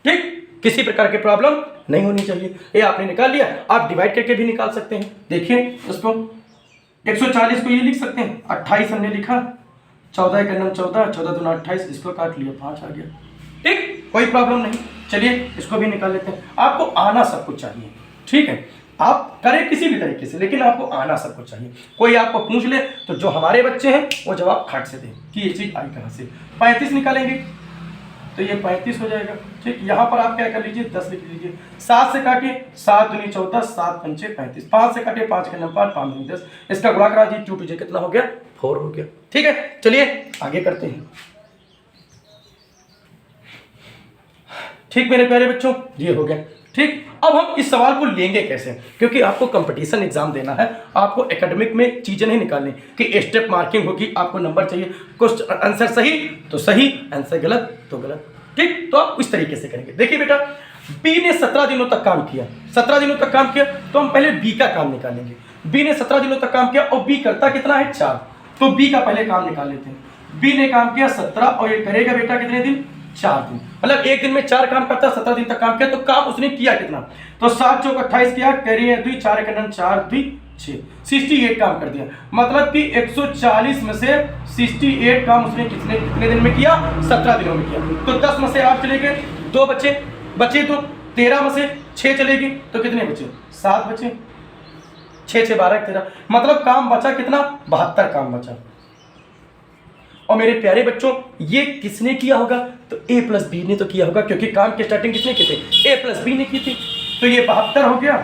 ठीक, किसी प्रकार की प्रॉब्लम नहीं होनी चाहिए। ये आपने निकाल लिया, आप डिवाइड करके भी निकाल सकते हैं। देखिए इसको 140 को ये लिख सकते हैं, 28 हमने लिखा, 14 का 14, 14 दूना 28, इसको काट लिया 5 आ गया। ठीक, कोई प्रॉब्लम नहीं। चलिए इसको भी निकाल लेते हैं। आपको आना सब कुछ चाहिए, ठीक है, आप करें किसी भी तरीके से, लेकिन आपको आना सब कुछ चाहिए। कोई आपको पूछ ले तो जो हमारे बच्चे हैं वो जवाब खट से दें कि ये चीज़ आई कहाँ से। 35 निकालेंगे तो ये 35 हो जाएगा। ठीक, यहाँ पर आप क्या कर लीजिए 10 लिख लीजिए, 7 से काटिए 7 दूनी 14, 7 पंचे 35, 5 से काटिए 5 के नंबर 5 दूनी 10, इसका गुणा करा दीजिए 2 टू कितना हो गया 4 हो गया। ठीक है, चलिए आगे करते हैं। ठीक मेरे प्यारे बच्चों, ये हो गया। ठीक, अब हम इस सवाल को लेंगे कैसे, क्योंकि आपको कंपटीशन एग्जाम देना है, आपको एकेडमिक में चीजें नहीं निकालनी कि स्टेप मार्किंग होगी, आपको नंबर चाहिए, क्वेश्चन आंसर सही तो सही, आंसर गलत तो गलत। ठीक, तो आप इस तरीके से करेंगे। देखिए बेटा, बी ने 17 दिनों तक काम किया, 17 दिनों तक काम किया, तो हम पहले बी का काम निकालेंगे। बी ने 17 दिनों तक काम किया और बी करता कितना है 4, तो बी का पहले काम निकाल लेते हैं। बी ने काम किया 17 और ये करेगा बेटा कितने दिन, 4 दिन, मतलब एक दिन में 4 काम करता, 17 दिन तक काम किया, तो काम उसने किया कितना, तो 7 चौक 28 किया, कैरी 2 4 एक 4 2 6, 68 काम कर दिया। मतलब कि 140 में से 68 काम उसने कितने दिन में किया, 17 दिनों में किया। तो 10 में से आप चले गए, 2 बचे तो 13 में से 6 चलेगी तो कितने बचे, 7 बचे, 6 6 12 13, मतलब काम बचा कितना, 72 काम बचा। और मेरे प्यारे बच्चों, ये किसने किया होगा, तो ए प्लस बी ने तो किया होगा, क्योंकि काम की स्टार्टिंग किसने की थी, ए प्लस बी ने की थी, तो ये 72 हो गया।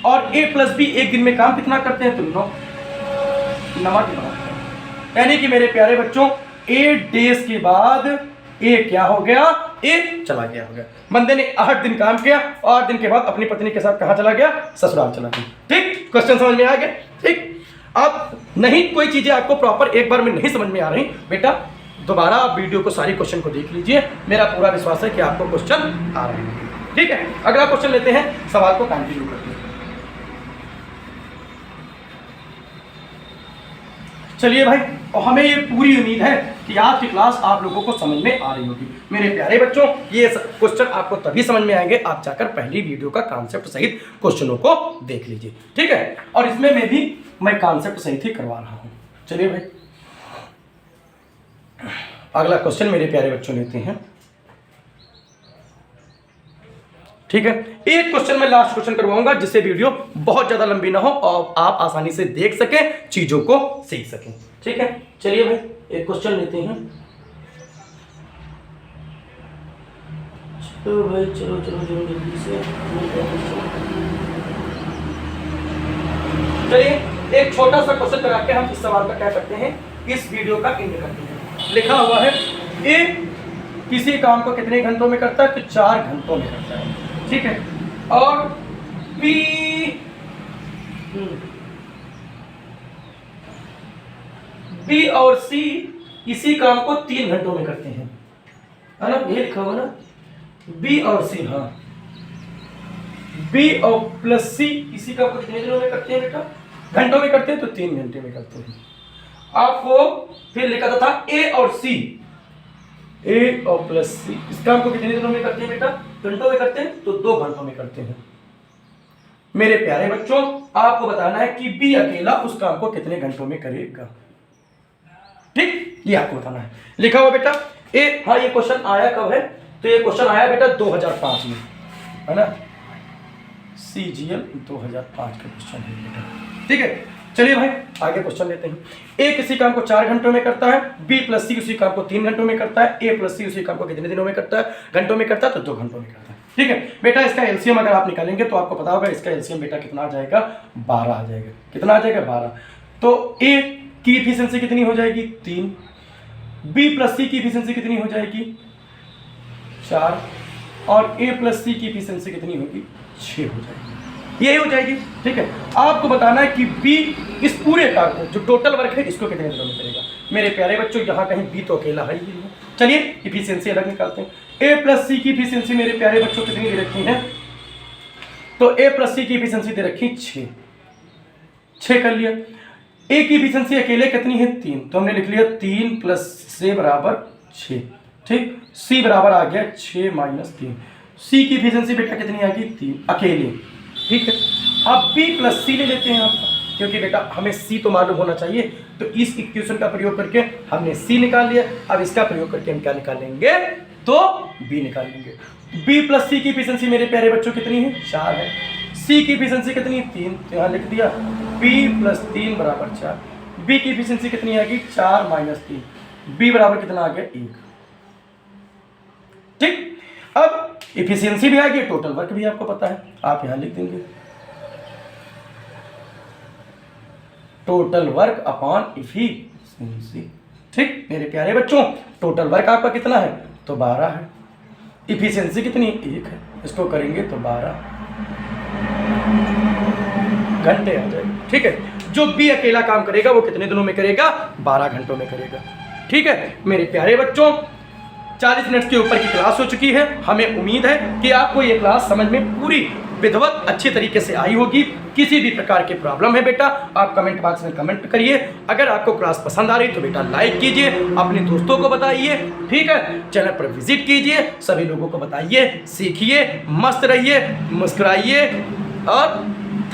और ए प्लस बी एक दिन में काम कितना करते हैं, तो 9 यानी कि मेरे प्यारे बच्चों 8 डेज के बाद ए क्या हो गया, ए चला गया हो गया। बंदे ने 8 दिन काम किया और 8 दिन के बाद अपनी पत्नी के साथ कहाँ चला गया, ससुराल चला गया। ठीक, क्वेश्चन समझ में आ गया। ठीक, अब नहीं कोई चीजें आपको प्रॉपर एक बार में नहीं समझ में आ रही बेटा, दोबारा आप वीडियो को सारी क्वेश्चन को देख लीजिए, मेरा पूरा विश्वास है कि आपको क्वेश्चन आ रहे हैं। ठीक है, अगला क्वेश्चन लेते हैं, सवाल को कंटिन्यू करते हैं। चलिए भाई, और हमें ये पूरी उम्मीद है कि आज की क्लास आप लोगों को समझ में आ रही होगी। मेरे प्यारे बच्चों, ये क्वेश्चन आपको तभी समझ में आएंगे आप जाकर पहली वीडियो का कॉन्सेप्ट सहित क्वेश्चनों को देख लीजिए। ठीक है, और इसमें मैं कॉन्सेप्ट सहित ही करवा रहा हूं। चलिए भाई, अगला क्वेश्चन मेरे प्यारे बच्चों लेते हैं। ठीक है, एक क्वेश्चन मैं लास्ट क्वेश्चन करवाऊंगा जिससे वीडियो बहुत ज्यादा लंबी ना हो और आप आसानी से देख सकें, चीजों को सीख सकें। ठीक है, चलिए भाई एक क्वेश्चन लेते हैं। चलो भाई, चलो जल्दी से। चलिए एक छोटा सा क्वेश्चन करा के हम इस सवाल का क्या करते हैं, इस वीडियो का एंड करते हैं। लिखा हुआ है ए किसी काम को कितने घंटों में करता है, तो 4 घंटों में करता है। ठीक है, और बी और सी इसी काम को 3 घंटों में करते हैं, है ना, ये लिखा हुआ ना, बी और सी, हाँ, बी और प्लस सी इसी काम को कितने दिनों में करते हैं बेटा, घंटों में करते हैं, तो 3 घंटे में करते हैं। आपको फिर लिखा था ए और सी, ए और प्लस सी इस काम को कितने दिनों में करते हैं बेटा, घंटों में करते हैं, तो 2 घंटों में करते हैं। मेरे प्यारे बच्चों, आपको बताना है कि बी अकेला उस काम को कितने घंटों में करेगा। ठीक, ये आपको बताना है। लिखा हुआ बेटा ए, हाँ ये क्वेश्चन आया कब है, तो ये क्वेश्चन आया बेटा 2005 में, है ना, CGL 2005 का क्वेश्चन है बेटा। ठीक है, चलिए भाई आगे क्वेश्चन लेते हैं। ए किसी काम को 4 घंटों में करता है, बी प्लस सी उसी काम को 3 घंटों में करता है, ए प्लस सी उसी काम को कितने दिनों में करता है, घंटों में करता है, तो 2 घंटों में करता है। ठीक है बेटा, इसका एलसीएम अगर आप निकालेंगे तो आपको पता होगा इसका एलसीएम बेटा कितना आ जाएगा, 12 आ जाएगा। कितना आ जाएगा, 12। तो ए की इफिशिएंसी कितनी हो जाएगी, 3, बी प्लस सी की इफिशिएंसी कितनी हो जाएगी 4 और ए प्लस सी की इफिशिएंसी कितनी होगी 6 हो जाएगी, यही हो जाएगी। ठीक है, आपको बताना है कि बी इस पूरे कार्य को जो टोटल वर्क है इसको कितने दिनों में करेगा। मेरे प्यारे बच्चों यहाँ कहीं बी तो अकेला है ही है। चलिए इफिशिएंसी अलग निकालते हैं। ए प्लस सी की इफिशिएंसी मेरे प्यारे बच्चों कितनी दे रखी है, तो ए प्लस सी की इफिशिएंसी दे रखी 6 कर लिया। ए की इफिशिएंसी अकेले कितनी है 3, तो हमने लिख लिया 3 प्लस से बराबर 6। ठीक, सी बराबर आ गया 6 माइनस 3। सी की इफिशिएंसी बेटा कितनी आ गई 3 अकेले। ठीक है, अब बी प्लस सी ले लेते हैं आपका, क्योंकि बेटा हमें सी तो मालूम होना चाहिए, तो इस इक्वेशन का प्रयोग करके हमने सी निकाल लिया। अब इसका प्रयोग करके हम क्या निकालेंगे, तो बी निकालेंगे। बी प्लस सी की इफिशिएंसी मेरे प्यारे बच्चों कितनी है 4 है। सी की इफिशिएंसी कितनी है 3, तो यहाँ लिख दिया बी प्लस 3 बराबर 4। बी की इफिशिएंसी कितनी आ गई 4 माइनस 3, बी बराबर कितना आ गया 1। ठीक, अब इफिशिएंसी भी आ गई, टोटल वर्क भी आपको पता है, आप यहां लिख देंगे टोटल वर्क अपॉन इफिशिएंसी। ठीक मेरे प्यारे बच्चों, टोटल वर्क आपका कितना है, तो 12 है। इफिशिएंसी कितनी 1 है, इसको करेंगे तो 12 घंटे आ जाएगा। ठीक है, जो बी अकेला काम करेगा वो कितने दिनों में करेगा, 12 घंटों में करेगा। ठीक है मेरे प्यारे बच्चों, 40 मिनट के ऊपर की क्लास हो चुकी है। हमें उम्मीद है कि आपको ये क्लास समझ में पूरी विधिवत अच्छी तरीके से आई होगी। किसी भी प्रकार की प्रॉब्लम है बेटा, आप कमेंट बॉक्स में कमेंट करिए। अगर आपको क्लास पसंद आ रही तो बेटा लाइक कीजिए, अपने दोस्तों को बताइए। ठीक है, चैनल पर विजिट कीजिए, सभी लोगों को बताइए, सीखिए, मस्त रहिए, मुस्कुराइए और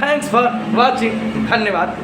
थैंक्स फॉर वॉचिंग। धन्यवाद।